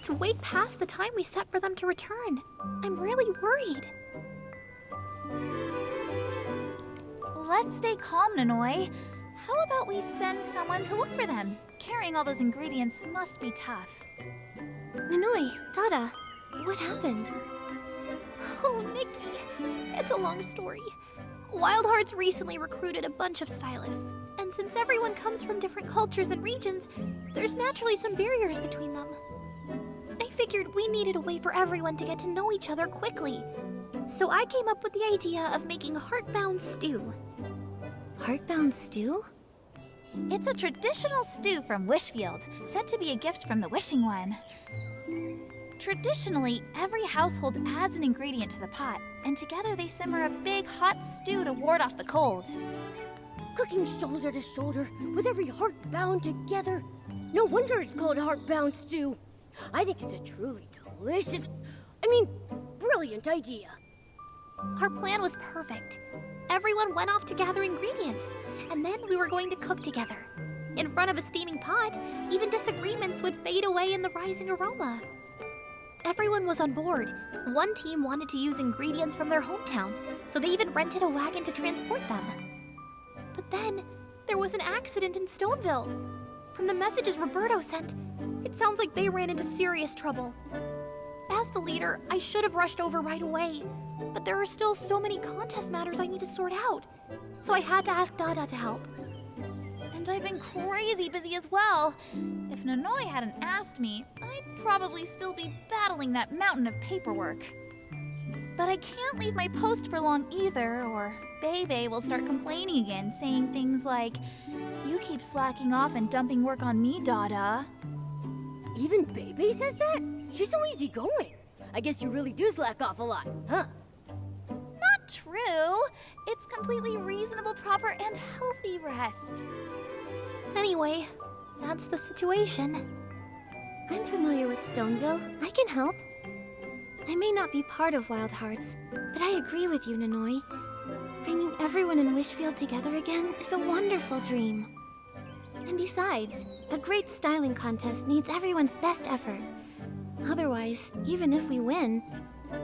it's way past the time we set for them to return. I'm really worried. Let's stay calm, Nonoy. How about we send someone to look for them? Carrying all those ingredients must be tough. Nonoy, Dada, what happened? Oh, Nikki, it's a long story. Wild Hearts recently recruited a bunch of stylists, and since everyone comes from different cultures and regions, there's naturally some barriers between them. I figured we needed a way for everyone to get to know each other quickly. So I came up with the idea of making heartbound stew. Heartbound stew? It's a traditional stew from Wishfield, said to be a gift from the Wishing One. Traditionally, every household adds an ingredient to the pot, and together they simmer a big hot stew to ward off the cold. Cooking shoulder to shoulder, with every heart bound together. No wonder it's called heartbound stew. I think it's a truly delicious, brilliant idea. Our plan was perfect. Everyone went off to gather ingredients, and then we were going to cook together. In front of a steaming pot, even disagreements would fade away in the rising aroma. Everyone was on board. One team wanted to use ingredients from their hometown, so they even rented a wagon to transport them. But then, there was an accident in Stoneville. From the messages Roberto sent, it sounds like they ran into serious trouble. As the leader, I should have rushed over right away, but there are still so many contest matters I need to sort out, so I had to ask Dada to help. And I've been crazy busy as well. If Nonoy hadn't asked me, I'd probably still be battling that mountain of paperwork. But I can't leave my post for long either, or Bebe will start complaining again, saying things like, "You keep slacking off and dumping work on me, Dada." Even Bebe says that? She's so easygoing. I guess you really do slack off a lot, huh? Not true. It's completely reasonable, proper, and healthy rest. Anyway, that's the situation. I'm familiar with Stoneville. I can help. I may not be part of Wild Hearts, but I agree with you, Nonoy. Bringing everyone in Wishfield together again is a wonderful dream. And besides, a great styling contest needs everyone's best effort. Otherwise, even if we win,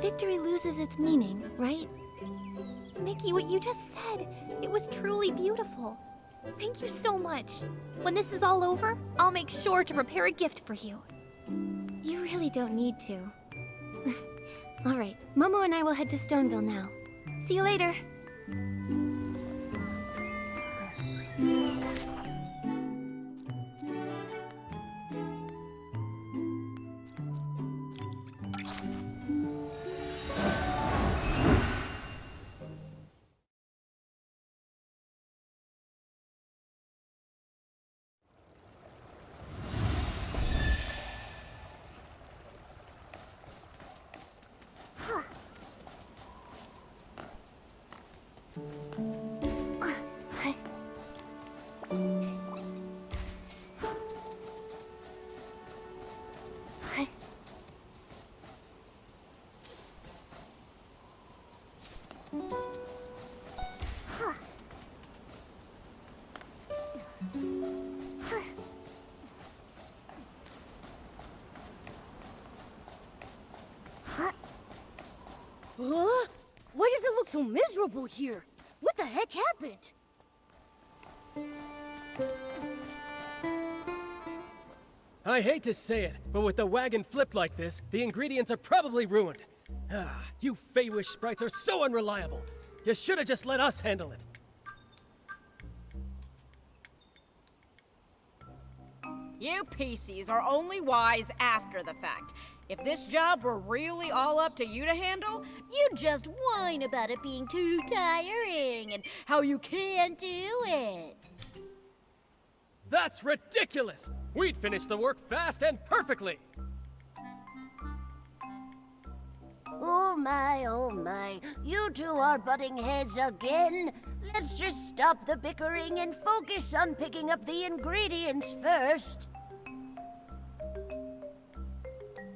victory loses its meaning, right? Nikki, what you just said, it was truly beautiful. Thank you so much. When this is all over, I'll make sure to prepare a gift for you. You really don't need to. All right, Momo and I will head to Stoneville now. See you later. Huh? Why does it look so miserable here? What the heck happened? I hate to say it, but with the wagon flipped like this, the ingredients are probably ruined. You Feywish sprites are so unreliable. You should have just let us handle it. You PCs are only wise after the fact. If this job were really all up to you to handle, you'd just whine about it being too tiring and how you can't do it. That's ridiculous! We'd finish the work fast and perfectly! Oh my, you two are butting heads again. Let's just stop the bickering and focus on picking up the ingredients first.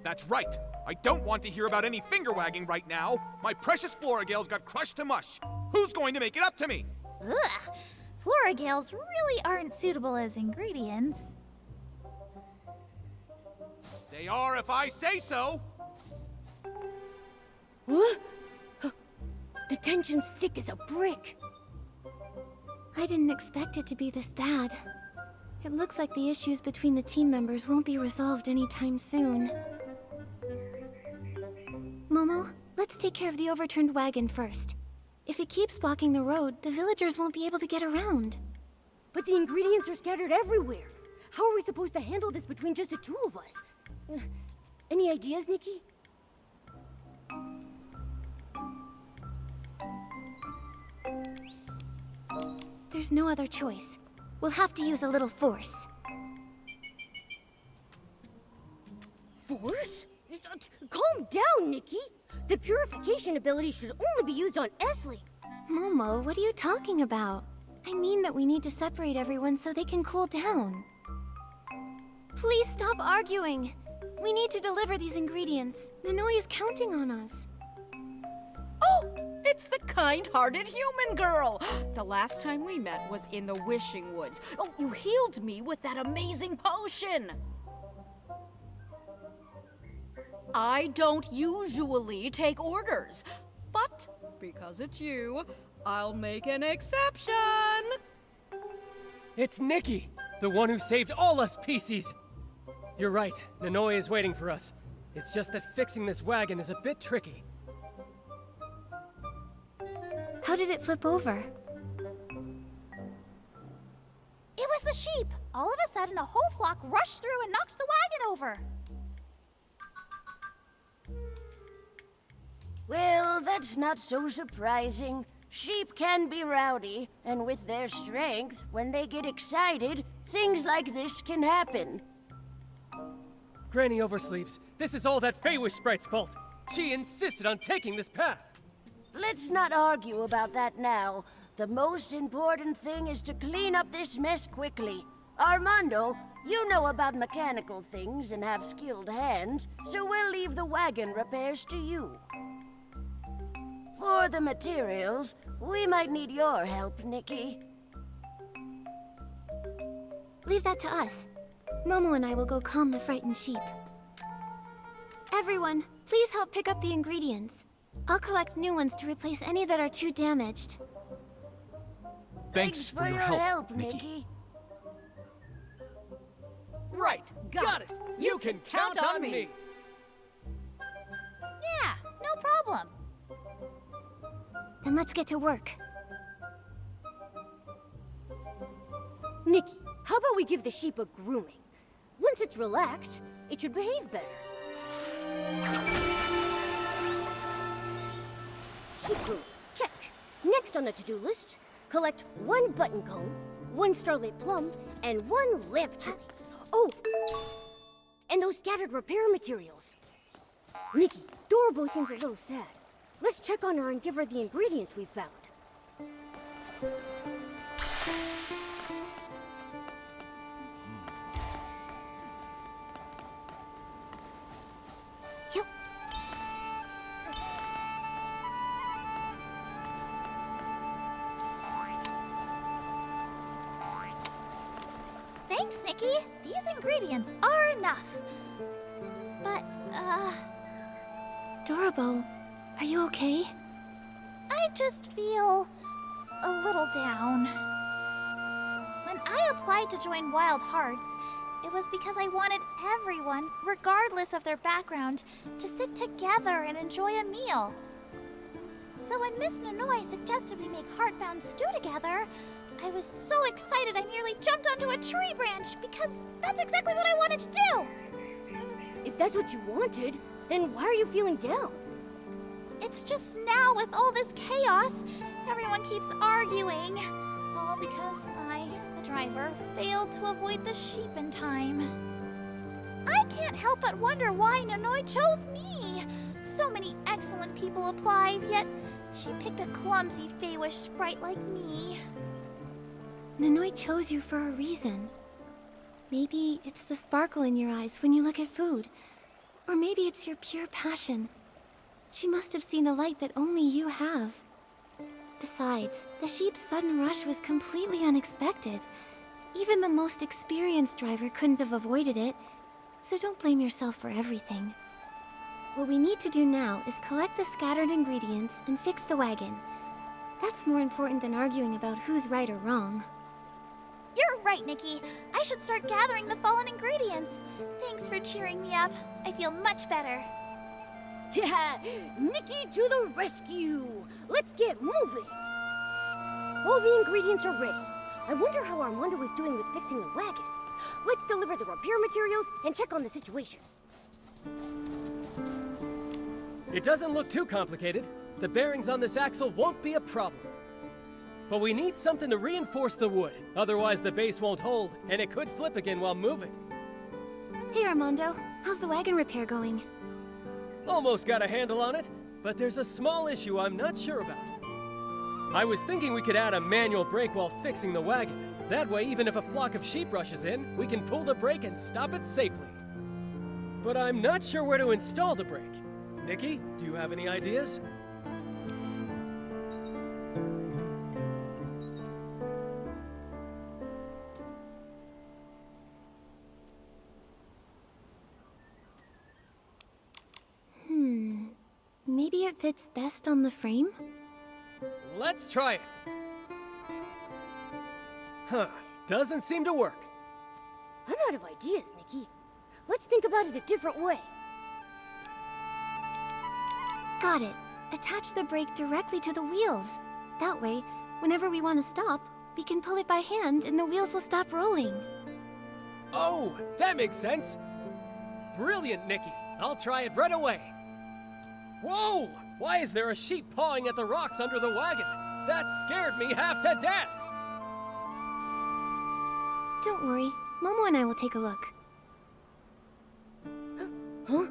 That's right. I don't want to hear about any finger-wagging right now. My precious Floragales got crushed to mush. Who's going to make it up to me? Ugh. Floragales really aren't suitable as ingredients. They are if I say so! What? The tension's thick as a brick. I didn't expect it to be this bad. It looks like the issues between the team members won't be resolved anytime soon. Momo, let's take care of the overturned wagon first. If it keeps blocking the road, the villagers won't be able to get around. But the ingredients are scattered everywhere. How are we supposed to handle this between just the two of us? Any ideas, Nikki? There's no other choice. We'll have to use a little force. Force? Calm down, Nikki. The purification ability should only be used on Esley. Momo, what are you talking about? I mean that we need to separate everyone so they can cool down. Please stop arguing. We need to deliver these ingredients. Nonoy is counting on us. Oh, it's the kind-hearted human girl. The last time we met was in the Wishing Woods. Oh, you healed me with that amazing potion. I don't usually take orders, but because it's you, I'll make an exception. It's Nikki, the one who saved all us PCs. You're right, Nonoy is waiting for us. It's just that fixing this wagon is a bit tricky. How did it flip over? It was the sheep. All of a sudden, a whole flock rushed through and knocked the wagon over. Well, that's not so surprising. Sheep can be rowdy, and with their strength, when they get excited, things like this can happen. Granny Oversleeves, this is all that Feywish Sprite's fault. She insisted on taking this path. Let's not argue about that now. The most important thing is to clean up this mess quickly. Armando, you know about mechanical things and have skilled hands, so we'll leave the wagon repairs to you. For the materials, we might need your help, Nikki. Leave that to us. Momo and I will go calm the frightened sheep. Everyone, please help pick up the ingredients. I'll collect new ones to replace any that are too damaged. Thanks for your help, Nikki. Right, got it. You can count on me. Yeah, no problem. Then let's get to work. Nikki, how about we give the sheep a grooming? Once it's relaxed, it should behave better. Sheep grooming, check. Next on the to-do list, collect 1 button comb, 1 starlit plum, and 1 lamp cherry. Oh, and those scattered repair materials. Nikki, Dorobo seems a little sad. Let's check on her and give her the ingredients we found. Yup. Thanks, Nikki. These ingredients are enough. But, Dorobo, are you okay? I just feel a little down. When I applied to join Wild Hearts, it was because I wanted everyone, regardless of their background, to sit together and enjoy a meal. So when Miss Nonoy suggested we make heartbound stew together, I was so excited I nearly jumped onto a tree branch because that's exactly what I wanted to do. If that's what you wanted, then why are you feeling down? It's just now with all this chaos, everyone keeps arguing. All because I, the driver, failed to avoid the sheep in time. I can't help but wonder why Nonoy chose me. So many excellent people applied, yet she picked a clumsy Feywish sprite like me. Nonoy chose you for a reason. Maybe it's the sparkle in your eyes when you look at food. Or maybe it's your pure passion. She must have seen a light that only you have. Besides, the sheep's sudden rush was completely unexpected. Even the most experienced driver couldn't have avoided it. so don't blame yourself for everything. What we need to do now is collect the scattered ingredients and fix the wagon. That's more important than arguing about who's right or wrong. You're right, Nikki. I should start gathering the fallen ingredients. Thanks for cheering me up. I feel much better. Yeah, Nikki to the rescue! Let's get moving! All the ingredients are ready. I wonder how Armando is doing with fixing the wagon. Let's deliver the repair materials and check on the situation. It doesn't look too complicated. The bearings on this axle won't be a problem. But we need something to reinforce the wood. Otherwise, the base won't hold, and it could flip again while moving. Hey, Armando. How's the wagon repair going? Almost got a handle on it, but there's a small issue I'm not sure about. I was thinking we could add a manual brake while fixing the wagon. That way, even if a flock of sheep rushes in, we can pull the brake and stop it safely. But I'm not sure where to install the brake. Nikki, do you have any ideas? Maybe it fits best on the frame? Let's try it. Huh, doesn't seem to work. I'm out of ideas, Nikki. Let's think about it a different way. Got it. Attach the brake directly to the wheels. That way, whenever we want to stop, we can pull it by hand and the wheels will stop rolling. Oh, that makes sense. Brilliant, Nikki. I'll try it right away. Whoa! Why is there a sheep pawing at the rocks under the wagon? That scared me half to death! Don't worry. Momo and I will take a look. Huh?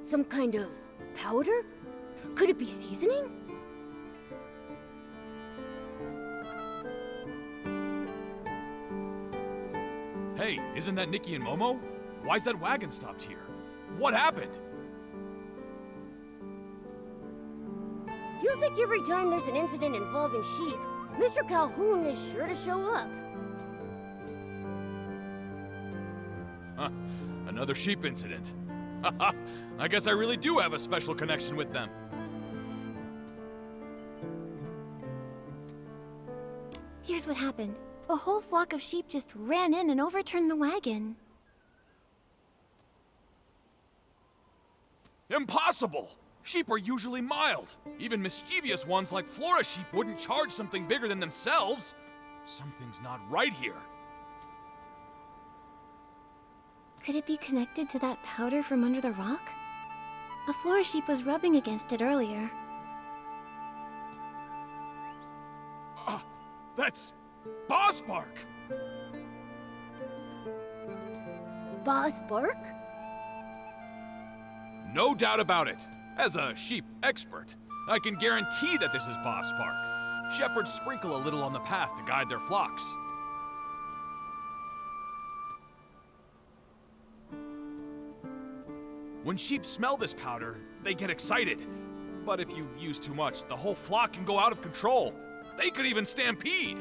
Some kind of powder? Could it be seasoning? Hey, isn't that Nikki and Momo? Why's that wagon stopped here? What happened? Feels like every time there's an incident involving sheep, Mr. Calhoun is sure to show up. Huh, another sheep incident. Haha, I guess I really do have a special connection with them. Here's what happened. A whole flock of sheep just ran in and overturned the wagon. Impossible! Sheep are usually mild. Even mischievous ones like Flora sheep wouldn't charge something bigger than themselves. Something's not right here. Could it be connected to that powder from under the rock? A Flora sheep was rubbing against it earlier. That's Boss Bark! Boss Bark? No doubt about it. As a sheep expert, I can guarantee that this is Boss Bark. Shepherds sprinkle a little on the path to guide their flocks. When sheep smell this powder, they get excited. But if you use too much, the whole flock can go out of control. They could even stampede.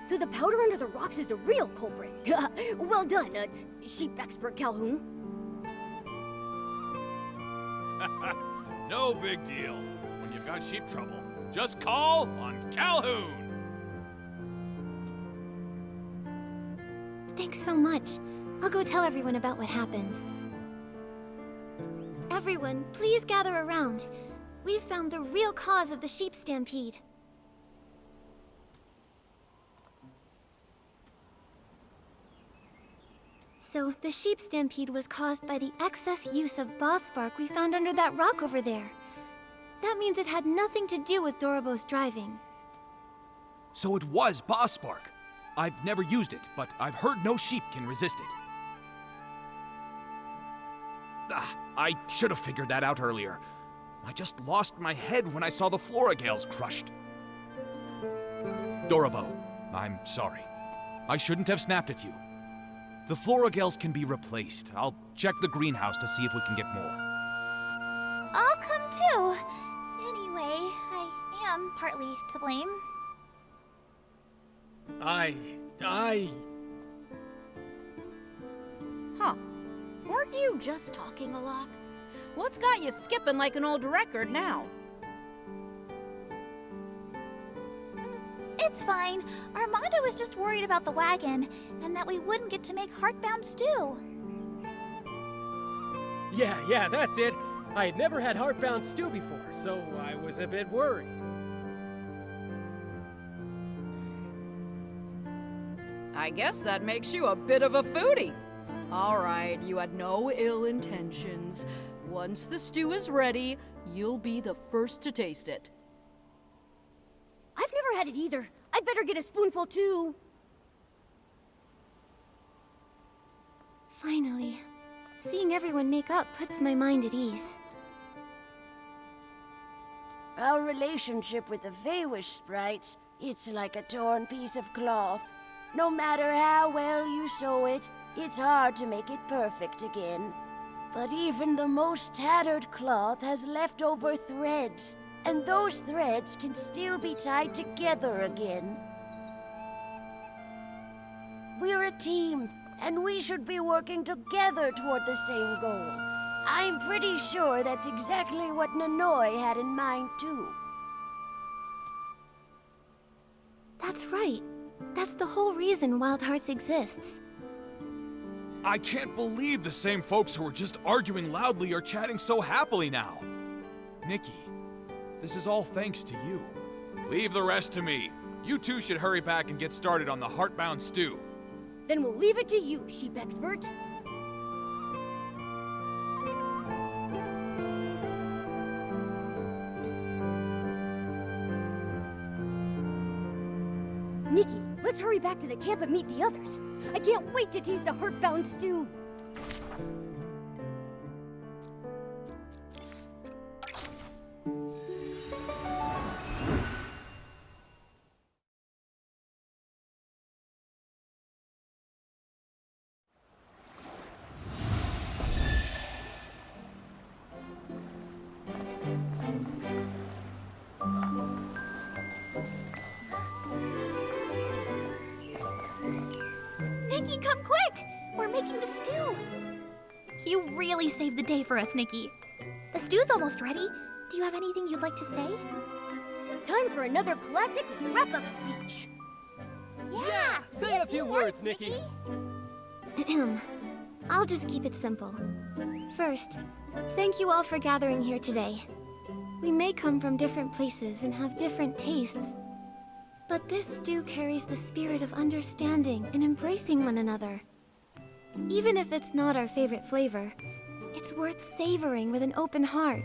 So the powder under the rocks is the real culprit. Well done, sheep expert Calhoun. No big deal. When you've got sheep trouble, just call on Calhoun. Thanks so much. I'll go tell everyone about what happened. Everyone, please gather around. We've found the real cause of the sheep stampede. So, the sheep stampede was caused by the excess use of boss bark we found under that rock over there. That means it had nothing to do with Dorobo's driving. So it was Boss Bark. I've never used it, but I've heard no sheep can resist it. I should have figured that out earlier. I just lost my head when I saw the Floragales crushed. Dorobo, I'm sorry. I shouldn't have snapped at you. The Floragales can be replaced. I'll check the greenhouse to see if we can get more. I'll come too. Anyway, I am partly to blame. I Huh. Weren't you just talking a lot? What's got you skipping like an old record now? It's fine. Armando was just worried about the wagon, and that we wouldn't get to make heartbound stew. Yeah, that's it. I had never had heartbound stew before, so I was a bit worried. I guess that makes you a bit of a foodie. All right, you had no ill intentions. Once the stew is ready, you'll be the first to taste it. I've never had it either. I'd better get a spoonful too. Finally. Seeing everyone make up puts my mind at ease. Our relationship with the Feywish sprites, it's like a torn piece of cloth. No matter how well you sew it, it's hard to make it perfect again. But even the most tattered cloth has leftover threads, and those threads can still be tied together again. We're a team, and we should be working together toward the same goal. I'm pretty sure that's exactly what Nonoy had in mind, too. That's right. That's the whole reason Wild Hearts exists. I can't believe the same folks who were just arguing loudly are chatting so happily now. Nikki, this is all thanks to you. Leave the rest to me. You two should hurry back and get started on the heartbound stew. Then we'll leave it to you, sheep expert. Nikki, let's hurry back to the camp and meet the others. I can't wait to taste the heartbound stew. Nikki, come quick! We're making the stew. You really saved the day for us, Nikki. The stew's almost ready. Do you have anything you'd like to say? Time for another classic wrap-up speech. Yeah, say a few words, Nikki. Ahem. I'll just keep it simple. First, thank you all for gathering here today. We may come from different places and have different tastes, but this stew carries the spirit of understanding and embracing one another. Even if it's not our favorite flavor, it's worth savoring with an open heart.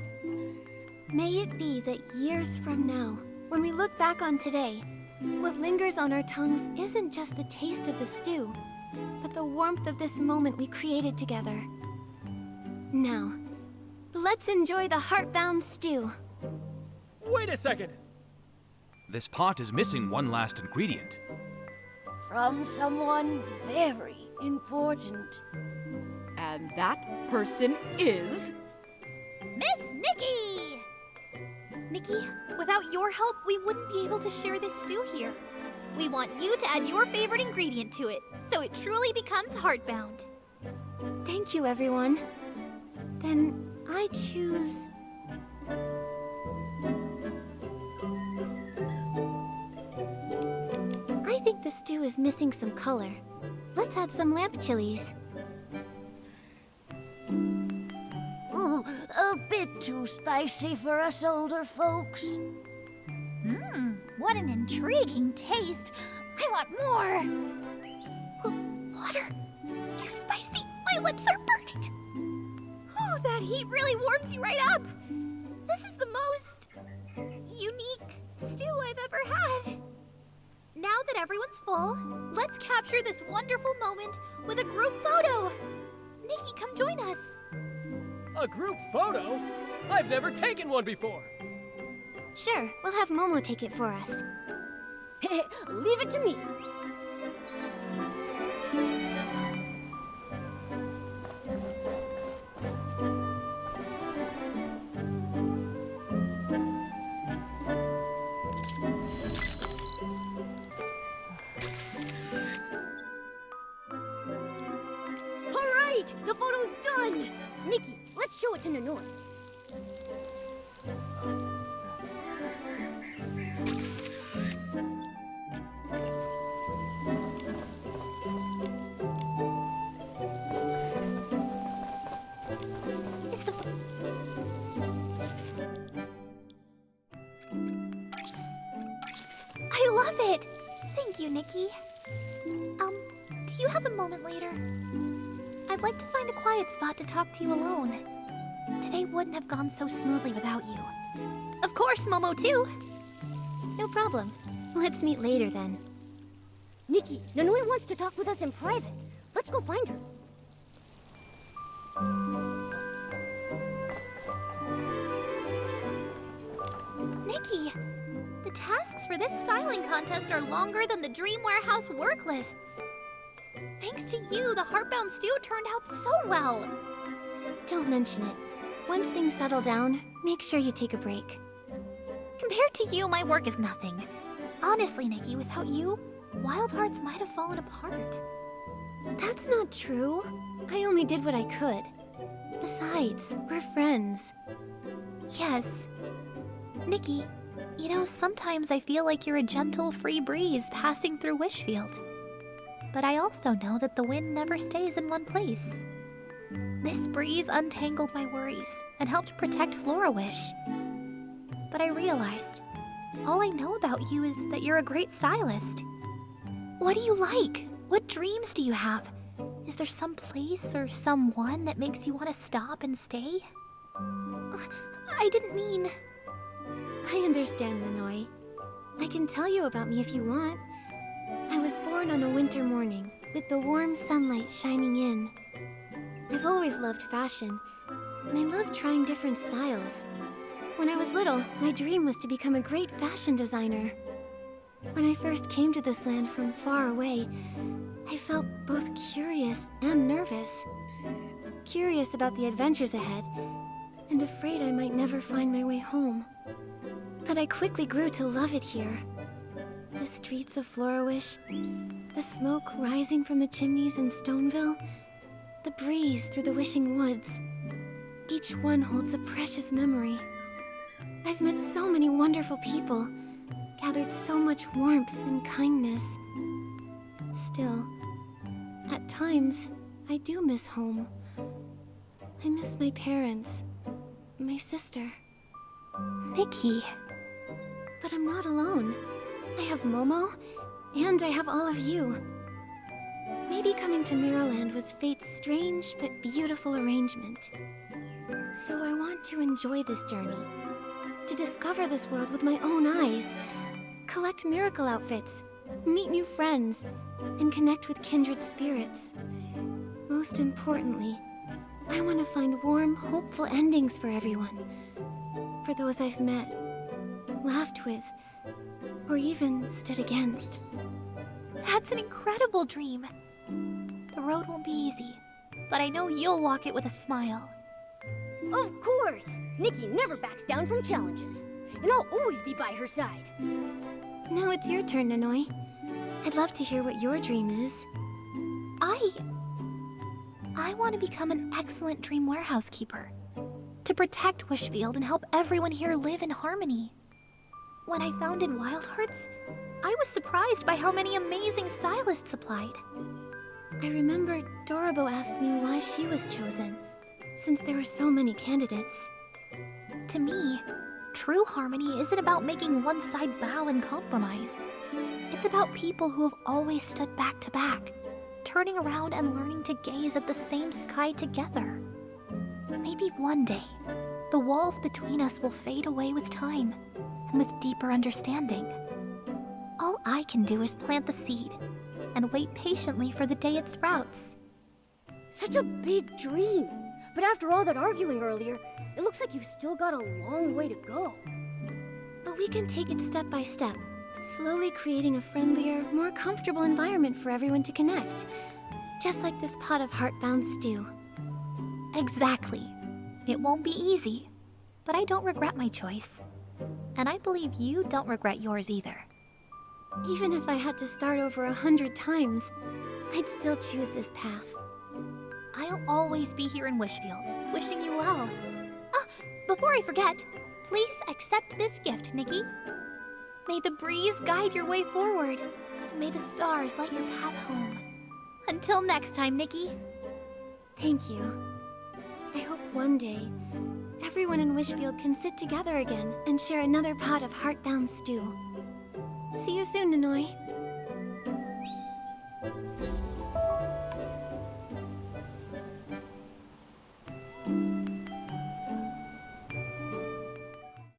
May it be that years from now, when we look back on today, what lingers on our tongues isn't just the taste of the stew, but the warmth of this moment we created together. Now, let's enjoy the heartbound stew. Wait a second. This pot is missing one last ingredient. From someone very important. And that person is... Miss Nikki! Nikki, without your help, we wouldn't be able to share this stew here. We want you to add your favorite ingredient to it, so it truly becomes heartbound. Thank you, everyone. Then I choose... I think the stew is missing some color. Let's add some lamp chilies. Ooh, a bit too spicy for us older folks. What an intriguing taste. I want more. Water. Too spicy. My lips are burning. Oh, that heat really warms you right up. This is the most unique stew I've ever had. Now that everyone's full, let's capture this wonderful moment with a group photo. Nikki, come join us. A group photo? I've never taken one before. Sure, we'll have Momo take it for us. Leave it to me. Great! The photo's done! Nikki, let's show it to Nonoy. Is the... I love it! Thank you, Nikki. Do you have a moment later? I'd like to find a quiet spot to talk to you alone. Today wouldn't have gone so smoothly without you. Of course, Momo too! No problem. Let's meet later then. Nikki, Nonoy wants to talk with us in private. Let's go find her. Nikki, the tasks for this styling contest are longer than the Dream Warehouse work lists. Thanks to you, the Heartbound stew turned out so well. Don't mention it. Once things settle down, make sure you take a break. Compared to you, my work is nothing. Honestly, Nikki, without you, Wild Hearts might have fallen apart. That's not true. I only did what I could. Besides, we're friends. Yes. Nikki, you know, sometimes I feel like you're a gentle, free breeze passing through Wishfield. But I also know that the wind never stays in one place. This breeze untangled my worries and helped protect Florawish. But I realized, all I know about you is that you're a great stylist. What do you like? What dreams do you have? Is there some place or someone that makes you want to stop and stay? I didn't mean... I understand, Nonoy. I can tell you about me if you want. I was born on a winter morning, with the warm sunlight shining in. I've always loved fashion, and I love trying different styles. When I was little, my dream was to become a great fashion designer. When I first came to this land from far away, I felt both curious and nervous. Curious about the adventures ahead, and afraid I might never find my way home. But I quickly grew to love it here. The streets of Florawish, the smoke rising from the chimneys in Stoneville, the breeze through the wishing woods. Each one holds a precious memory. I've met so many wonderful people, gathered so much warmth and kindness. Still, at times, I do miss home. I miss my parents, my sister. Nikki. But I'm not alone. I have Momo, and I have all of you. Maybe coming to Mirrorland was fate's strange but beautiful arrangement. So I want to enjoy this journey, to discover this world with my own eyes, collect miracle outfits, meet new friends, and connect with kindred spirits. Most importantly, I want to find warm, hopeful endings for everyone. For those I've met, laughed with, or even stood against. That's an incredible dream. The road won't be easy, but I know you'll walk it with a smile. Of course! Nikki never backs down from challenges, and I'll always be by her side. Now it's your turn, Nonoy. I'd love to hear what your dream is. I want to become an excellent Dream Warehouse keeper. To protect Wishfield and help everyone here live in harmony. When I founded Wild Hearts, I was surprised by how many amazing stylists applied. I remember Dorobo asked me why she was chosen, since there were so many candidates. To me, true harmony isn't about making one side bow and compromise. It's about people who have always stood back to back, turning around and learning to gaze at the same sky together. Maybe one day, the walls between us will fade away with time, and with deeper understanding. All I can do is plant the seed, and wait patiently for the day it sprouts. Such a big dream. But after all that arguing earlier, it looks like you've still got a long way to go. But we can take it step by step, slowly creating a friendlier, more comfortable environment for everyone to connect. Just like this pot of heartbound stew. Exactly. It won't be easy, but I don't regret my choice. And I believe you don't regret yours either. Even if I had to start over 100 times, I'd still choose this path. I'll always be here in Wishfield, wishing you well. Ah, before I forget, please accept this gift, Nikki. May the breeze guide your way forward, and may the stars light your path home. Until next time, Nikki. Thank you. I hope one day, everyone in Wishfield can sit together again and share another pot of heartbound stew. See you soon, Nonoy.